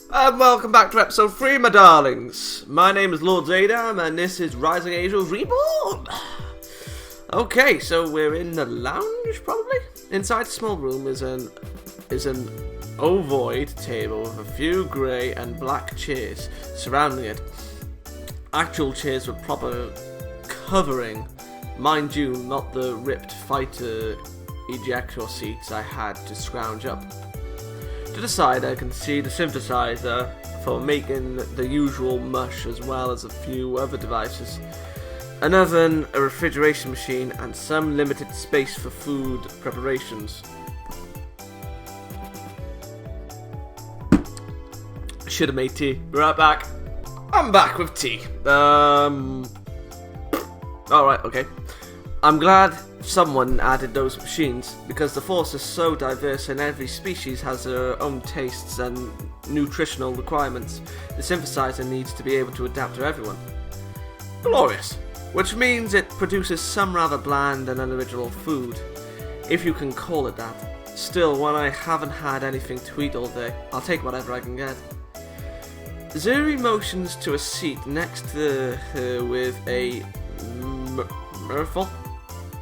And welcome back to episode 3, my darlings. My name is Lord Xaydam, and this is Rising Angels Reborn. Okay, so we're in the lounge, probably? Inside the small room is an ovoid table with a few grey and black chairs surrounding it. Actual chairs with proper covering. Mind you, not the ripped fighter ejector seats I had to scrounge up. To the side I can see the synthesizer for making the usual mush, as well as a few other devices. An oven, a refrigeration machine, and some limited space for food preparations. Should have made tea. Be right back. I'm back with tea. Alright, okay. I'm glad someone added those machines, because the force is so diverse and every species has their own tastes and nutritional requirements. The synthesizer needs to be able to adapt to everyone. Glorious. Which means it produces some rather bland and unoriginal food, if you can call it that. Still, when I haven't had anything to eat all day, I'll take whatever I can get. Zuri motions to a seat next to her with a mirthful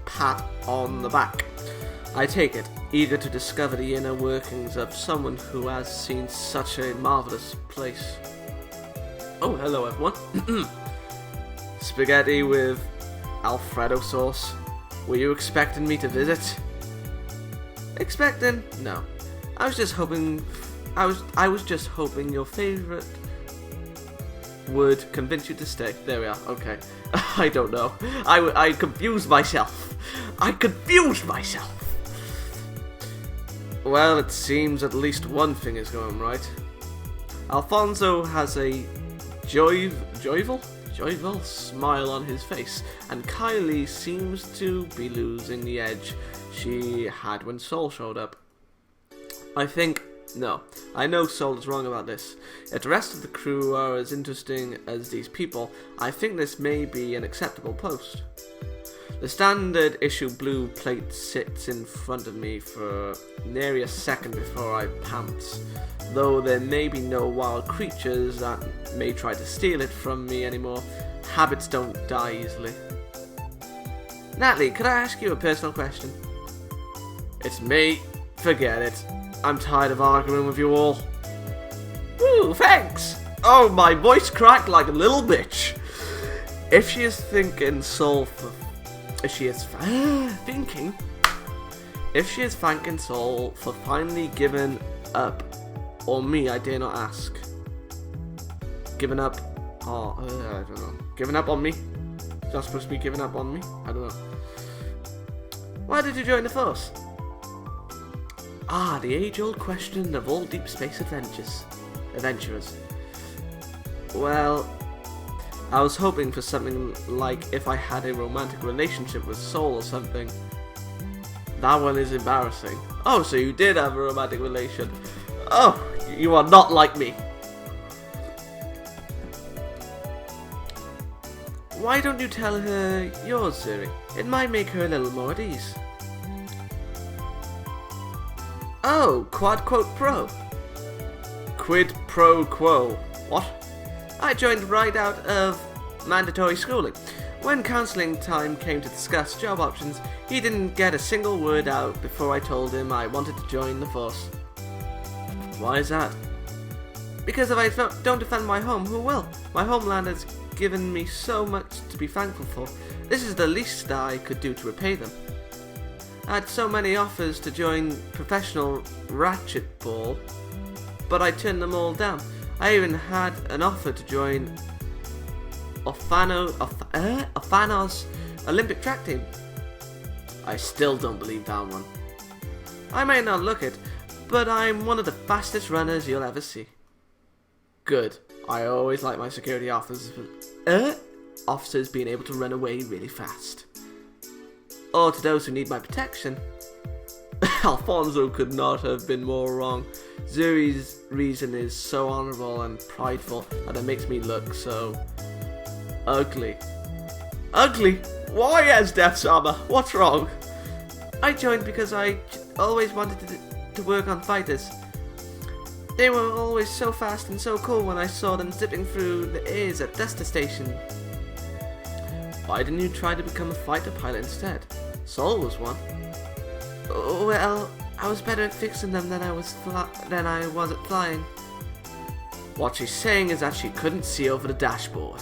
pat on the back. I take it, eager to discover the inner workings of someone who has seen such a marvellous place. Oh, hello everyone. Spaghetti with Alfredo sauce. Were you expecting me to visit? Expecting? No. I was just hoping your favourite would convince you to stay. There we are. Okay. I don't know. I confused myself. Well, it seems at least one thing is going right. Alfonso has a joyful smile on his face, and Kylie seems to be losing the edge she had when Sol showed up. I know Sol is wrong about this. If the rest of the crew are as interesting as these people, I think this may be an acceptable post. The standard issue blue plate sits in front of me for nearly a second before I pounce, though there may be no wild creatures that may try to steal it from me anymore. Habits don't die easily. Natalie, could I ask you a personal question? It's me. Forget it. I'm tired of arguing with you all. Woo, thanks! Oh, my voice cracked like a little bitch. If she is thanking Sol for finally giving up, or me, I dare not ask. Giving up? Oh, I don't know. Giving up on me? Is that supposed to be giving up on me? I don't know. Why did you join the force? Ah, the age-old question of all deep space adventurers. Well, I was hoping for something like if I had a romantic relationship with Sol or something. That one is embarrassing. Oh, so you did have a romantic relation. Oh, you are not like me. Why don't you tell her yours, Zuri? It might make her a little more at ease. Oh, quad quote pro. Quid pro quo. What? I joined right out of mandatory schooling. When counselling time came to discuss job options, he didn't get a single word out before I told him I wanted to join the force. Why is that? Because if I don't defend my home, who will? My homeland has given me so much to be thankful for. This is the least I could do to repay them. I had so many offers to join professional racquetball, but I turned them all down. I even had an offer to join Ofano's Olympic track team. I still don't believe that one. I may not look it, but I'm one of the fastest runners you'll ever see. Good. I always like my security officers being able to run away really fast. Or to those who need my protection. Alfonso could not have been more wrong. Zuri's reason is so honourable and prideful that it makes me look so ugly. Ugly? Why has Death's armor? What's wrong? I joined because I always wanted to work on fighters. They were always so fast and so cool when I saw them zipping through the airs at Duster Station. Why didn't you try to become a fighter pilot instead? Saul was one. Well, I was better at fixing them than I was at flying. What she's saying is that she couldn't see over the dashboard.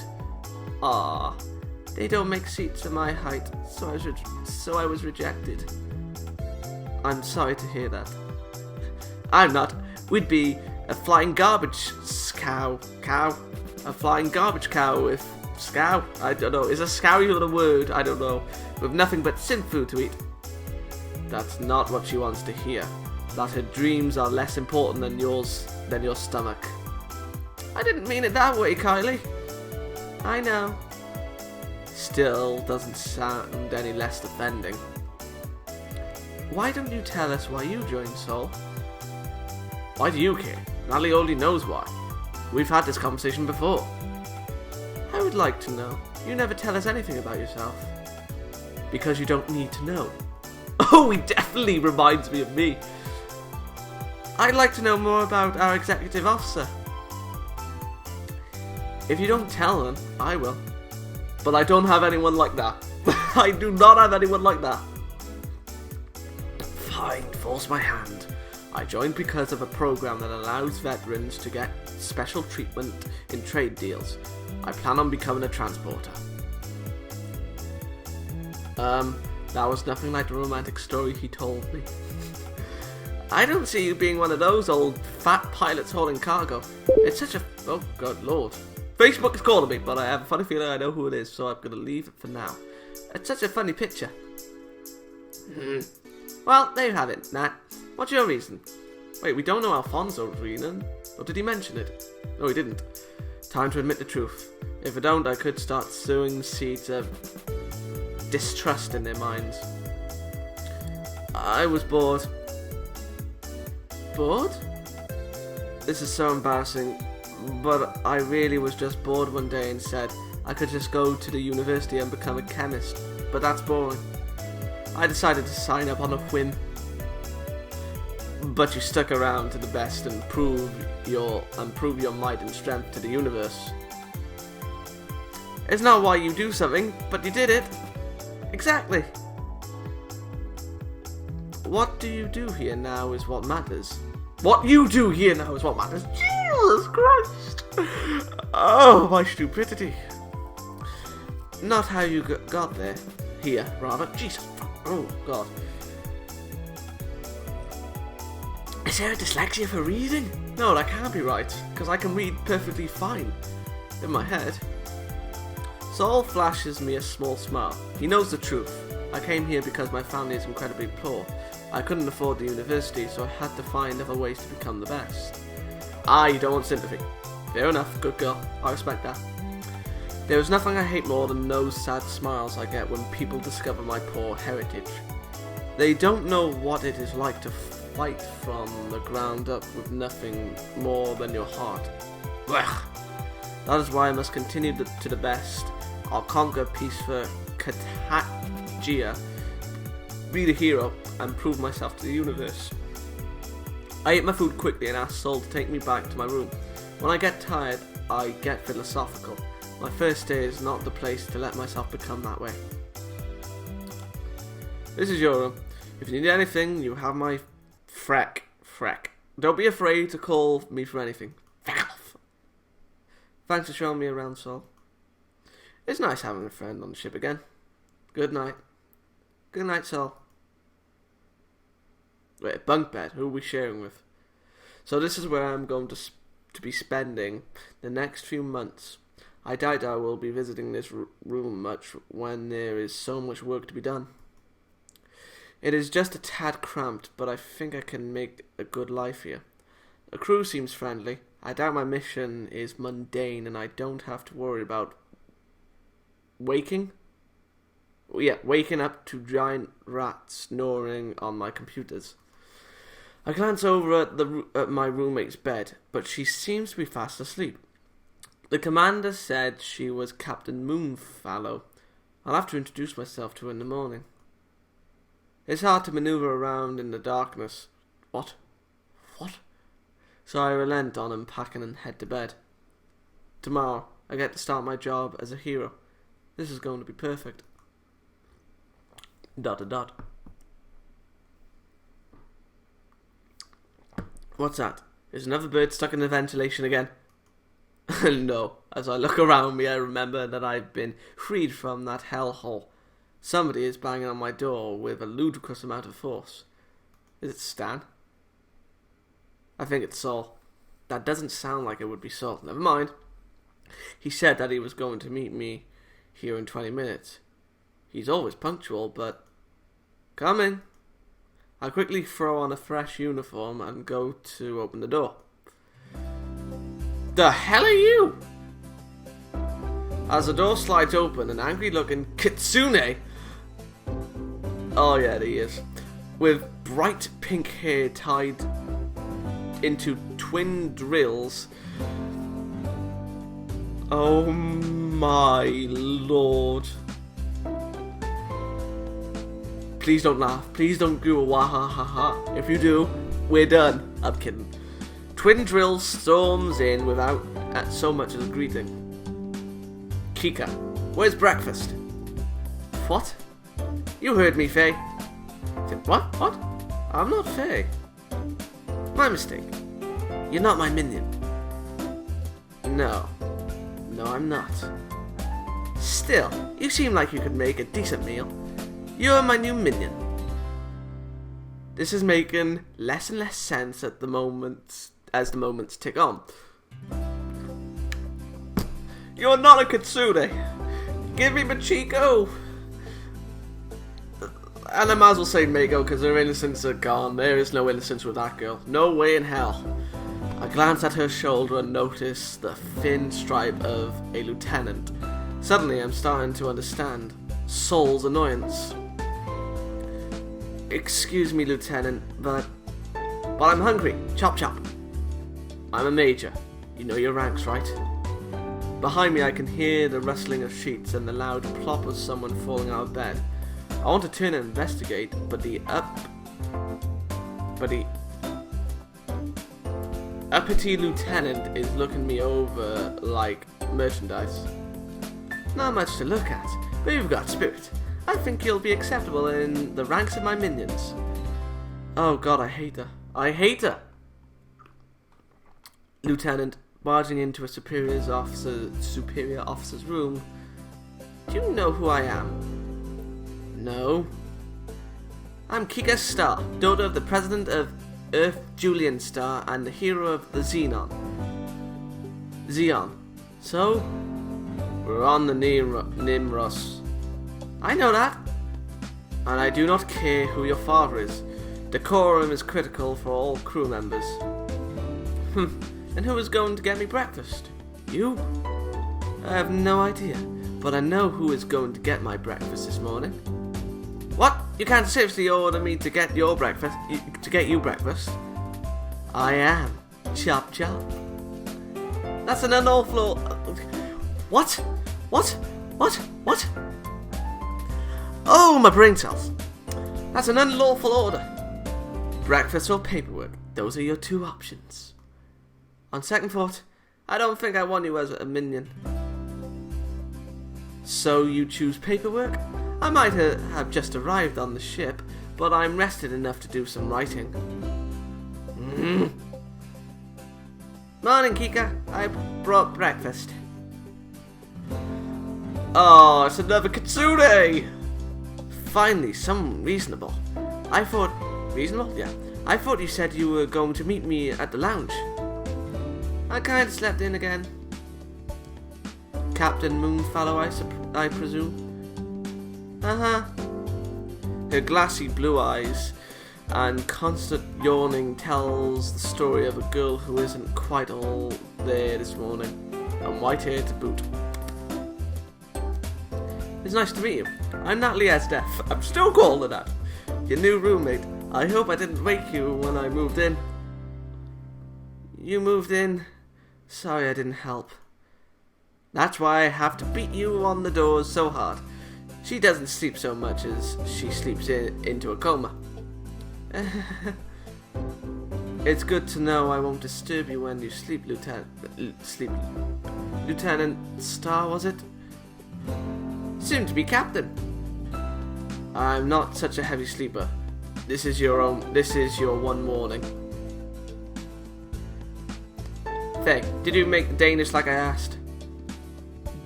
Ah, they don't make seats at my height, so I was rejected. I'm sorry to hear that. I'm not. We'd be a flying garbage cow. A flying garbage cow with scow. I don't know. Is a scow even a word? I don't know. With nothing but synth food to eat. That's not what she wants to hear. That her dreams are less important than your stomach. I didn't mean it that way, Kylie. I know. Still doesn't sound any less offending. Why don't you tell us why you joined Saul? Why do you care? Natalie already knows why. We've had this conversation before. I would like to know. You never tell us anything about yourself. Because you don't need to know. Oh, he definitely reminds me of me. I'd like to know more about our executive officer. If you don't tell them, I will. But I don't have anyone like that. I do not have anyone like that. Fine, force my hand. I joined because of a program that allows veterans to get special treatment in trade deals. I plan on becoming a transporter. That was nothing like the romantic story he told me. I don't see you being one of those old fat pilots hauling cargo. It's such a... Oh, God, Lord. Facebook is calling me, but I have a funny feeling I know who it is, so I'm going to leave it for now. It's such a funny picture. Well, there you have it, Nat. What's your reason? Wait, we don't know Alfonso's reason. Or did he mention it? No, he didn't. Time to admit the truth. If I don't, I could start sowing seeds of distrust in their minds. I was bored. Bored? This is so embarrassing, but I really was just bored one day and said I could just go to the university and become a chemist, but that's boring. I decided to sign up on a whim. But you stuck around to the best and prove your might and strength to the universe. It's not why you do something, but you did it. Exactly. What do you do here now is what matters. What you do here now is what matters. Jesus Christ! Oh, my stupidity. Not how you got there. Here, rather. Jesus. Oh, God. Is there a dyslexia for reading? No, that can't be right, because I can read perfectly fine. In my head. Saul flashes me a small smile. He knows the truth. I came here because my family is incredibly poor. I couldn't afford the university, so I had to find other ways to become the best. Ah, you don't want sympathy. Fair enough, good girl. I respect that. There is nothing I hate more than those sad smiles I get when people discover my poor heritage. They don't know what it is like to fight from the ground up with nothing more than your heart. Blech. That is why I must continue to the best. I'll conquer peace for Katagia, be the hero, and prove myself to the universe. I ate my food quickly and asked Saul to take me back to my room. When I get tired, I get philosophical. My first day is not the place to let myself become that way. This is your room. If you need anything, you have my freck. Don't be afraid to call me for anything. Thanks for showing me around, Saul. It's nice having a friend on the ship again. Good night. Good night, Saul. Wait, bunk bed. Who are we sharing with? So this is where I'm going to be spending the next few months. I doubt I will be visiting this room much when there is so much work to be done. It is just a tad cramped, but I think I can make a good life here. The crew seems friendly. I doubt my mission is mundane and I don't have to worry about waking up to giant rats snoring on my computers. I glance over at my roommate's bed, but she seems to be fast asleep. The commander said she was Captain Moonfallow. I'll have to introduce myself to her in the morning. It's hard to maneuver around in the darkness. What? so I relent on unpacking and head to bed. Tomorrow, I get to start my job as a hero. This is going to be perfect. ... What's that? Is another bird stuck in the ventilation again? No. As I look around me, I remember that I've been freed from that hellhole. Somebody is banging on my door with a ludicrous amount of force. Is it Stan? I think it's Saul. That doesn't sound like it would be Saul. Never mind. He said that he was going to meet me here in 20 minutes. He's always punctual, but... Come in. I quickly throw on a fresh uniform and go to open the door. The hell are you? As the door slides open, an angry-looking Kitsune... Oh yeah, he is. With bright pink hair tied into twin drills. Oh my lord. Please don't laugh. Please don't do a wahahaha. If you do, we're done. I'm kidding. Twin Drill storms in without so much as a greeting. Kika, where's breakfast? What? You heard me, Faye. What? I'm not Faye. My mistake. You're not my minion. No, I'm not. Still, you seem like you could make a decent meal. You're my new minion. This is making less and less sense at the moment as the moments tick on. You're not a Kitsune. Give me Machiko. And I might as well say Mako because her innocence are gone. There is no innocence with that girl. No way in hell. I glance at her shoulder and notice the thin stripe of a lieutenant. Suddenly I'm starting to understand Saul's annoyance. Excuse me, Lieutenant, but I'm hungry. Chop chop. I'm a major. You know your ranks, right? Behind me I can hear the rustling of sheets and the loud plop of someone falling out of bed. I want to turn and investigate, but the uppity lieutenant is looking me over like merchandise. Not much to look at, but you've got spirit. I think you'll be acceptable in the ranks of my minions. Oh god, I hate her. I hate her! Lieutenant, barging into a superior officer's room. Do you know who I am? No. I'm Kika Star, daughter of the president of Earth, Julian Star, and the hero of the Xeon. So, we're on the Nimros. I know that. And I do not care who your father is. Decorum is critical for all crew members. And who is going to get me breakfast? You? I have no idea, but I know who is going to get my breakfast this morning. What? You can't seriously order me to get your breakfast? To get you breakfast? I am. Chop chop. That's an unlawful... What? Oh, my brain cells. That's an unlawful order. Breakfast or paperwork. Those are your two options. On second thought, I don't think I want you as a minion. So you choose paperwork? I might have just arrived on the ship, but I'm rested enough to do some writing. Morning, Kika. I brought breakfast. Oh, it's another Kitsune! Finally, someone reasonable. I thought... Reasonable? Yeah. I thought you said you were going to meet me at the lounge. I kinda slept in again. Captain Moonfellow, I presume? Uh-huh. Her glassy blue eyes and constant yawning tells the story of a girl who isn't quite all there this morning. And white hair to boot. It's nice to meet you. I'm Natalie Esdeff. I'm still called her that. Your new roommate. I hope I didn't wake you when I moved in. You moved in? Sorry I didn't help. That's why I have to beat you on the doors so hard. She doesn't sleep so much as she sleeps into a coma. It's good to know I won't disturb you when you sleep, Lieutenant Star, was it? Soon to be Captain. I'm not such a heavy sleeper. This is your one morning. Faye, did you make the Danish like I asked?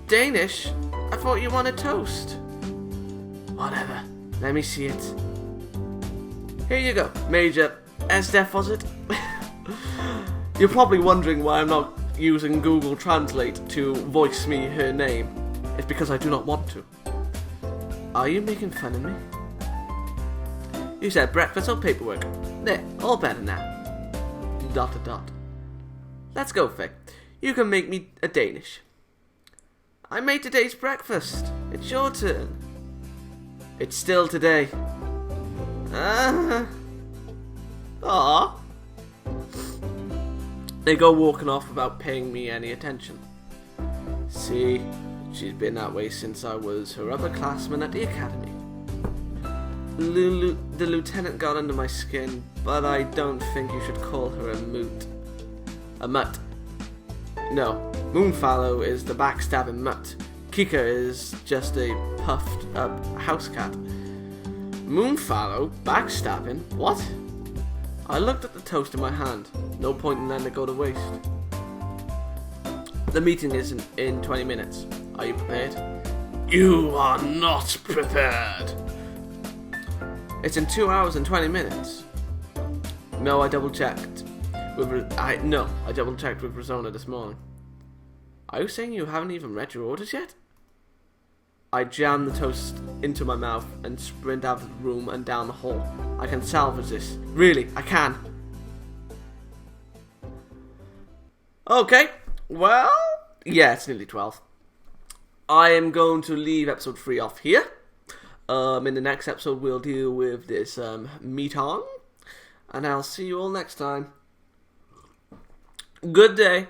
Danish? I thought you wanted toast. Whatever. Let me see it. Here you go, Major SDF, was it? You're probably wondering why I'm not using Google Translate to voice me her name. It's because I do not want to. Are you making fun of me? You said breakfast or paperwork. There, all better now. ... Let's go, Faye. You can make me a Danish. I made today's breakfast. It's your turn. It's still today. Aww. They go walking off without paying me any attention. See, she's been that way since I was her upperclassman at the academy. The lieutenant got under my skin, but I don't think you should call her a moot. A mutt. No, Moonfallow is the backstabbing mutt. Kika is just a puffed up house cat. Moonfallow? Backstabbing? What? I looked at the toast in my hand. No point in letting it go to waste. The meeting is in 20 minutes. Are you prepared? You are not prepared. It's in 2 hours and 20 minutes. No, I double checked. I double checked with Rizona this morning. Are you saying you haven't even read your orders yet? I jam the toast into my mouth and sprint out of the room and down the hall. I can salvage this. Really, I can. Okay, well, yeah, it's nearly 12. I am going to leave episode 3 off here. In the next episode, we'll deal with this meet-on. And I'll see you all next time. Good day.